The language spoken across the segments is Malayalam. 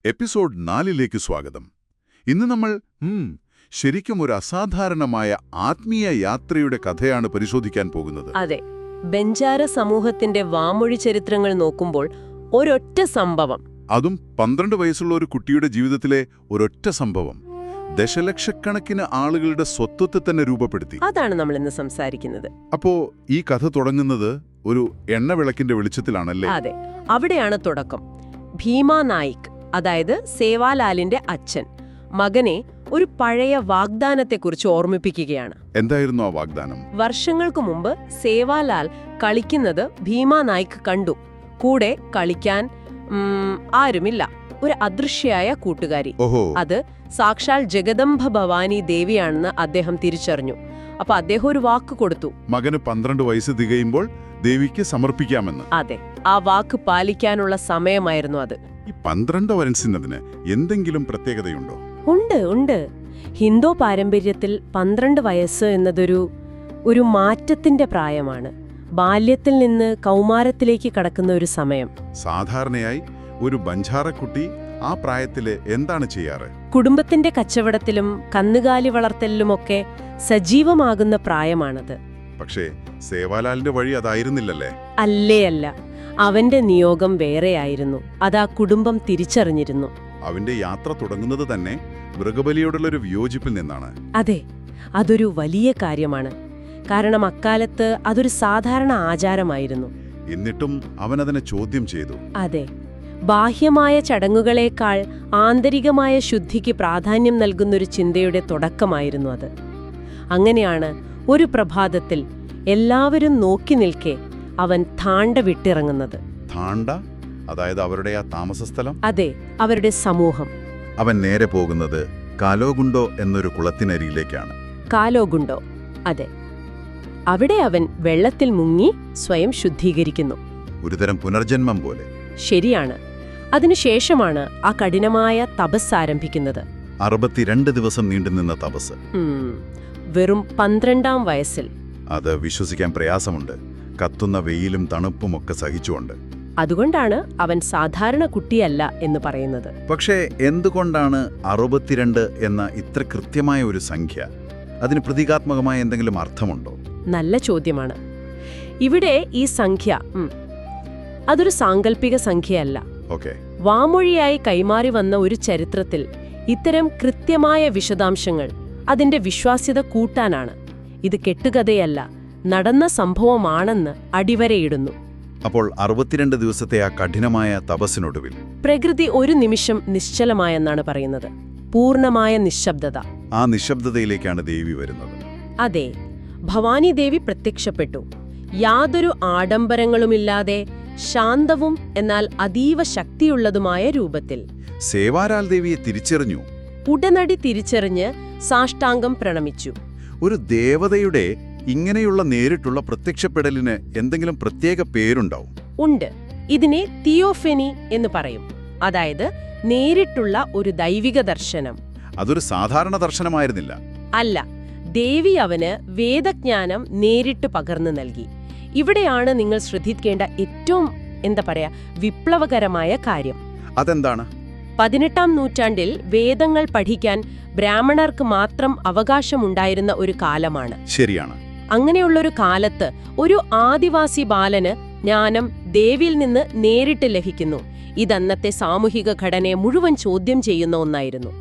എപ്പിസോഡ് 4ലേക്ക് സ്വാഗതം. ഇന്ന് നമ്മൾ ശരിക്കും ഒരു അസാധാരണമായ ആത്മീയ യാത്രയുടെ കഥയാണ് പരിശോധിക്കാൻ പോകുന്നത്. അതെ, ബെഞ്ചാര സമൂഹത്തിന്റെ വാമൊഴി ചരിത്രങ്ങൾ നോക്കുമ്പോൾ ഒരൊറ്റ സംഭവം, അതും 12 വയസ്സുള്ള ഒരു കുട്ടിയുടെ ജീവിതത്തിലെ ഒരൊറ്റ സംഭവം ദശലക്ഷക്കണക്കിന് ആളുകളുടെ സ്വത്വത്തെ തന്നെ രൂപപ്പെടുത്തി. അതാണ് നമ്മൾ ഇന്ന് സംസാരിക്കുന്നത്. അപ്പോ ഈ കഥ തുടങ്ങുന്നത് ഒരു എണ്ണവിളക്കിന്റെ വെളിച്ചത്തിലാണല്ലേ? അതെ, അവിടെയാണ് തുടക്കം. ഭീമാ നായിക്, അതായത് സേവാലാലിന്റെ അച്ഛൻ, മകനെ ഒരു പഴയ വാഗ്ദാനത്തെക്കുറിച്ച് ഓർമ്മിപ്പിക്കുകയാണ്. എന്തായിരുന്നു ആ വാഗ്ദാനം? വർഷങ്ങൾക്ക് മുമ്പ് സേവാലാൽ കളിക്കുന്നത് ഭീമാ നായിക് കണ്ടു. കൂടെ കളിക്കാൻ ആരുമില്ല, ഒരു അദൃശ്യയായ കൂട്ടുകാരി. അത് സാക്ഷാൽ ജഗദംബ ഭവാനി ദേവിയാണെന്ന് അദ്ദേഹം തിരിച്ചറിഞ്ഞു. അപ്പൊ അദ്ദേഹം ഒരു വാക്ക് കൊടുത്തു, മകന് 12 വയസ്സ് തികയുമ്പോൾ ദേവിക്ക് സമർപ്പിക്കാമെന്ന്. അതെ, ആ വാക്ക് പാലിക്കാനുള്ള സമയമായിരുന്നു അത്. ഈ 12 വയസ്സിനതിന് എന്തെങ്കിലും പ്രത്യേകതയുണ്ടോ? ഉണ്ട്. ഹിന്ദു പാരമ്പര്യത്തിൽ 12 വയസ്സ് എന്നതൊരു മാറ്റത്തിന്റെ പ്രായമാണ്. ബാല്യത്തിൽ നിന്ന് കൗമാരത്തിലേക്ക് കടക്കുന്ന ഒരു സമയം. സാധാരണയായി ഒരു ബഞ്ചാറക്കുട്ടി ആ പ്രായത്തില് എന്താണ് ചെയ്യാറ്? കുടുംബത്തിന്റെ കച്ചവടത്തിലും കന്നുകാലി വളർത്തലിലുമൊക്കെ സജീവമാകുന്ന പ്രായമാണത്. പക്ഷേ സേവാലാലിന്റെ വഴി അതായിരുന്നില്ലല്ലേ? അല്ല, അവന്റെ നിയോഗം വേറെയായിരുന്നു. അതാ കുടുംബം തിരിച്ചറിഞ്ഞിരുന്നു. അവന്റെ യാത്ര തുടങ്ങുന്നത് തന്നെ മൃഗബലിയോടുള്ളൊരു വിയോജിപ്പിൽ നിന്നാണ്. അതെ, അതൊരു വലിയ കാര്യമാണ്. കാരണം അക്കാലത്ത് അതൊരു സാധാരണ ആചാരമായിരുന്നു. എന്നിട്ടും അവനതിനെ ചോദ്യം ചെയ്തു. അതെ, ബാഹ്യമായ ചടങ്ങുകളേക്കാൾ ആന്തരികമായ ശുദ്ധിക്ക് പ്രാധാന്യം നൽകുന്നൊരു ചിന്തയുടെ തുടക്കമായിരുന്നു അത്. അങ്ങനെയാണ് ഒരു പ്രഭാതത്തിൽ എല്ലാവരും നോക്കി നിൽക്കെ അവൻ താണ്ട വിട്ടിറങ്ങുന്നത്. താണ്ട, അതായത് അവരുടെ ആ താമസസ്ഥലം? അതെ, അവരുടെ സമൂഹം. അവൻ നേരെ പോകുന്നത് കാലോഗുണ്ടോ എന്നൊരു കുളത്തിനരിയിലേക്കാണ്. കാലോഗുണ്ടോ, അതെ. അവിടെ അവൻ വെള്ളത്തിൽ മുങ്ങി സ്വയം ശുദ്ധീകരിക്കുന്നു. ഒരുതരം പുനർജന്മം പോലെ. ശരിയാണ്. അതിനുശേഷമാണ് ആ കഠിനമായ തപസ് ആരംഭിക്കുന്നത്. 62 ദിവസം നീണ്ടുനിന്ന തപസ്. വെറും 12ാം വയസ്സിൽ. അത് വിശ്വസിക്കാൻ പ്രയാസമുണ്ട്, കത്തുന്ന വെയിലും തണുപ്പുമൊക്കെ സഹിച്ചുകൊണ്ട്. അതുകൊണ്ടാണ് അവൻ സാധാരണ കുട്ടിയല്ല എന്ന് പറയുന്നത്. പക്ഷേ എന്തുകൊണ്ടാണ് 62 എന്ന ഇത്ര കൃത്യമായ ഒരു സംഖ്യ? അതിന് പ്രതീകാത്മകമായ എന്തെങ്കിലും അർത്ഥമുണ്ടോ? നല്ല ചോദ്യമാണ്. ഇവിടെ ഈ സംഖ്യ അതൊരു സാങ്കല്പിക സംഖ്യയല്ല. വാമൊഴിയായി കൈമാറി വന്ന ഒരു ചരിത്രത്തിൽ ഇത്തരം കൃത്യമായ വിശദാംശങ്ങൾ അതിന്റെ വിശ്വാസ്യത കൂട്ടാനാണ്. ഇത് കെട്ടുകഥയല്ല, നടന്ന സംഭവമാണെന്ന് അടിവരയിടുന്നു. അപ്പോൾ 62 ദിവസത്തെ ആ കഠിനമായ തപസ്സിനൊടുവിൽ പ്രകൃതി ഒരു നിമിഷം നിശ്ചലമായെന്നാണ് പറയുന്നത്. പൂർണ്ണമായ നിശബ്ദത. ആ നിശബ്ദതയിലേക്കാണ് ദേവി വരുന്നത്. അതെ, ഭവാനി ദേവി പ്രത്യക്ഷപ്പെട്ടു. യാതൊരു ആഡംബരങ്ങളുമില്ലാതെ ശാന്തവും എന്നാൽ അതീവ ശക്തിയുള്ളതുമായ രൂപത്തിൽ. സേവാലാൽ ദേവിയെ തിരിച്ചറിഞ്ഞു. ഉടനടി തിരിച്ചറിഞ്ഞ് സാഷ്ടാംഗം പ്രണമിച്ചു. ഒരു ദേവതയുടെ ഇങ്ങനെയുള്ള നേരിട്ടുള്ള പ്രത്യക്ഷപ്പെടലിന് എന്തെങ്കിലും പ്രത്യേക പേരുണ്ടാവും? ഉണ്ട്. ഇതിനെ തിയോഫെനി എന്ന് പറയും. അതായത് നേരിട്ടുള്ള ഒരു ദൈവിക ദർശനം. അതൊരു സാധാരണ ദർശനമായിരുന്നില്ല. അല്ല, ദേവി അവന് വേദജ്ഞാനം നേരിട്ട് പകർന്നു നൽകി. ഇവിടെയാണ് നിങ്ങൾ ശ്രദ്ധിക്കേണ്ട ഏറ്റവും വിപ്ലവകരമായ കാര്യം. അതെന്താണ്? 18ാം നൂറ്റാണ്ടിൽ വേദങ്ങൾ പഠിക്കാൻ ബ്രാഹ്മണർക്ക് മാത്രം അവകാശമുണ്ടായിരുന്ന ഒരു കാലമാണ്. ശരിയാണ്. അങ്ങനെയുള്ളൊരു കാലത്ത് ഒരു ആദിവാസി ബാലന് ജ്ഞാനം ദേവിയിൽ നിന്ന് നേരിട്ട് ലഭിക്കുന്നു. ഇതന്നത്തെ സാമൂഹിക ഘടനയെ മുഴുവൻ ചോദ്യം ചെയ്യുന്ന ഒന്നായിരുന്നു.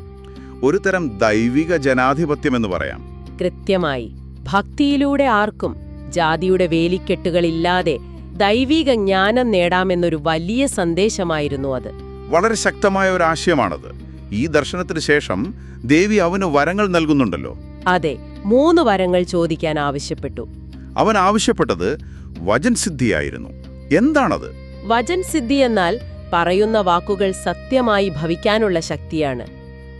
ഒരു തരം ദൈവിക ജനാധിപത്യമെന്ന് പറയാം. കൃത്യമായി. ഭക്തിയിലൂടെ ആർക്കും ജാതിയുടെ വേലിക്കെട്ടുകളില്ലാതെ ദൈവിക ജ്ഞാനം നേടാമെന്നൊരു വലിയ സന്ദേശമായിരുന്നു അത്. വളരെ ശക്തമായ ഒരു ആശയമാണത്. ഈ ദർശനത്തിന് ശേഷം ദേവി അവന് വരങ്ങൾ നൽകുന്നുണ്ടല്ലോ. അതെ, 3 വരങ്ങൾ ചോദിക്കാൻ ആവശ്യപ്പെട്ടു. അവൻ ആവശ്യപ്പെട്ടത് വചൻസിദ്ധിയായിരുന്നു. എന്താണത്? വചൻസിദ്ധി എന്നാൽ പറയുന്ന വാക്കുകൾ സത്യമായി ഭവിക്കാനുള്ള ശക്തിയാണ്.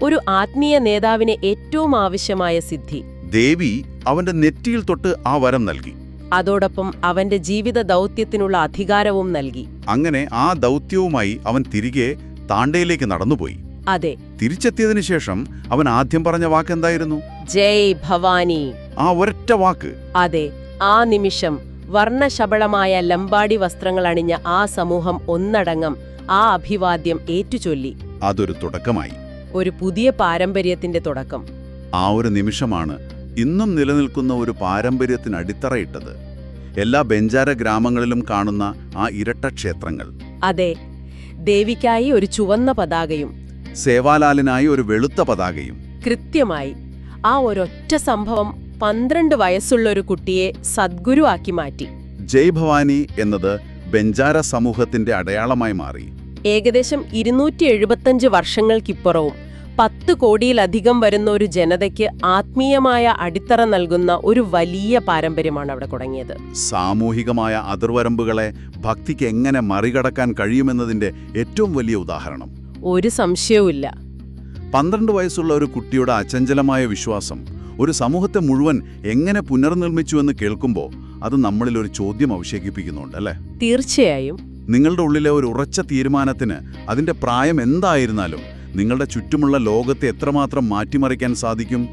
ഒരു ആത്മീയ നേതാവിന് ഏറ്റവും ആവശ്യമായ സിദ്ധി. ദേവി അവന്റെ നെറ്റിയിൽ തൊട്ട് ആ വരം നൽകി. അതോടൊപ്പം അവന്റെ ജീവിത ദൗത്യത്തിനുള്ള അധികാരവും നൽകി. അങ്ങനെ ആ ദൗത്യവുമായി അവൻ തിരികെ താണ്ടയിലേക്ക് നടന്നുപോയി. അതെ. തിരിച്ചെത്തിയതിനു ശേഷം അവൻ ആദ്യം പറഞ്ഞ വാക്ക് എന്തായിരുന്നു? ജയ് ഭവാനി. ആ ഒരൊറ്റ വാക്ക്. അതെ, ആ നിമിഷം വർണ്ണശബളമായ ലംബാടി വസ്ത്രങ്ങൾ അണിഞ്ഞ ആ സമൂഹം ഒന്നടങ്കം ആ അഭിവാദ്യം ഏറ്റുചൊല്ലി. അതൊരു തുടക്കമായി. ഒരു പുതിയ പാരമ്പര്യത്തിന്റെ തുടക്കം. ആ ഒരു നിമിഷമാണ് ഇന്നും നിലനിൽക്കുന്ന ഒരു പാരമ്പര്യത്തിന് അടിത്തറയിട്ടത്. എല്ലാ ബെഞ്ചാര ഗ്രാമങ്ങളിലും കാണുന്ന ആ ഇരട്ട ക്ഷേത്രങ്ങൾ. അതെ, ദേവിക്കായി ഒരു ചുവന്ന പതാകയും സേവാലാലിനായി ഒരു വെളുത്ത പതാകയും. കൃത്യമായി. ആ ഒരൊറ്റ സംഭവം 12 വയസ്സുള്ള ഒരു കുട്ടിയെ സദ്ഗുരു ആക്കി മാറ്റി. ജയ് ഭവാനി എന്നത് ബെഞ്ചാര സമൂഹത്തിന്റെ അടയാളമായി മാറി. ഏകദേശം 275 വർഷങ്ങൾക്കിപ്പുറവും 10 കോടിയിലധികം വരുന്ന ഒരു ജനതയ്ക്ക് ആത്മീയമായ അടിത്തറ നൽകുന്ന ഒരു വലിയ പാരമ്പര്യമാണ് അവിടെ തുടങ്ങിയത്. സാമൂഹികമായ അതിർവരമ്പുകളെ ഭക്തിക്ക് എങ്ങനെ മറികടക്കാൻ കഴിയുമെന്നതിന്റെ ഏറ്റവും വലിയ ഉദാഹരണം. ഒരു സംശയവുമില്ല. 12 വയസ്സുള്ള ഒരു കുട്ടിയുടെ അചഞ്ചലമായ വിശ്വാസം ഒരു സമൂഹത്തെ മുഴുവൻ എങ്ങനെ പുനർനിർമ്മിച്ചുവെന്ന് കേൾക്കുമ്പോൾ അത് നമ്മളിൽ ഒരു ചോദ്യം അവശേഷിപ്പിക്കുന്നുണ്ട്, അല്ലേ? തീർച്ചയായും. നിങ്ങളുടെ ഉള്ളിലെ ഒരു ഉറച്ച തീരുമാനത്തിന് അതിന്റെ പ്രായം എന്തായിരുന്നാലും നിങ്ങളുടെ ചുറ്റുമുള്ള ലോകത്തെ എത്രമാത്രം മാറ്റിമറിക്കാൻ സാധിക്കും?